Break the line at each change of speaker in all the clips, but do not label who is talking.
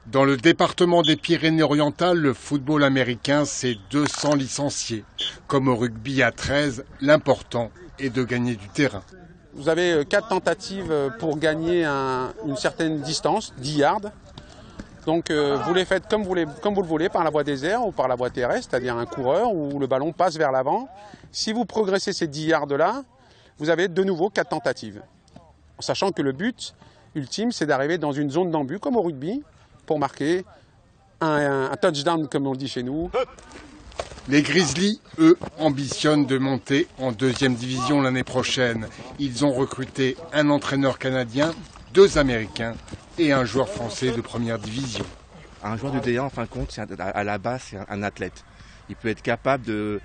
Dans le département des Pyrénées-Orientales, le football américain, c'est 200 licenciés. Comme au rugby à 13, l'important est de gagner du terrain.
Vous avez 4 tentatives pour gagner une certaine distance, 10 yards. Donc vous les faites comme vous le voulez, par la voie des airs ou par la voie terrestre, c'est-à-dire un coureur où le ballon passe vers l'avant. Si vous progressez ces 10 yards-là, vous avez de nouveau 4 tentatives. En sachant que le but ultime, c'est d'arriver dans une zone d'embut, comme au rugby, pour marquer un touchdown, comme on le dit chez nous.
Les Grizzlies, eux, ambitionnent de monter en 2e division l'année prochaine. Ils ont recruté un entraîneur canadien, 2 Américains et un joueur français de première division.
Un joueur de D1, en fin de compte, à la base, c'est un athlète. Il peut être capable de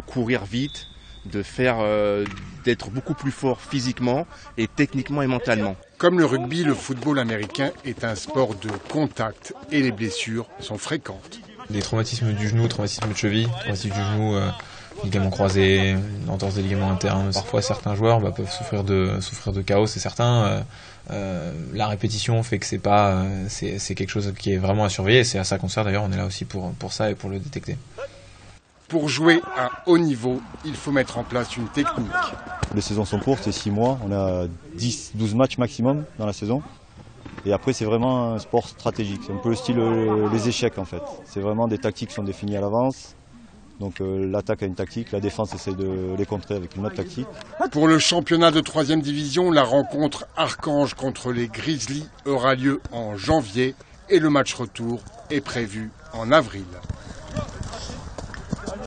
courir vite, d'être beaucoup plus fort physiquement et techniquement et mentalement.
Comme le rugby, le football américain est un sport de contact et les blessures sont fréquentes.
Des traumatismes du genou, traumatismes de cheville, traumatismes du genou, ligaments croisés, entorse des ligaments internes. Parfois, certains joueurs peuvent souffrir de chaos et certains, la répétition fait que c'est quelque chose qui est vraiment à surveiller. C'est à ça qu'on sert d'ailleurs, on est là aussi pour ça et pour le détecter.
Pour jouer à haut niveau, il faut mettre en place une technique.
Les saisons sont courtes, c'est 6 mois, on a 10-12 matchs maximum dans la saison. Et après c'est vraiment un sport stratégique, c'est un peu le style les échecs en fait. C'est vraiment des tactiques qui sont définies à l'avance. Donc l'attaque a une tactique, la défense essaie de les contrer avec une autre tactique.
Pour le championnat de 3e division, la rencontre Archange contre les Grizzlies aura lieu en janvier et le match retour est prévu en avril.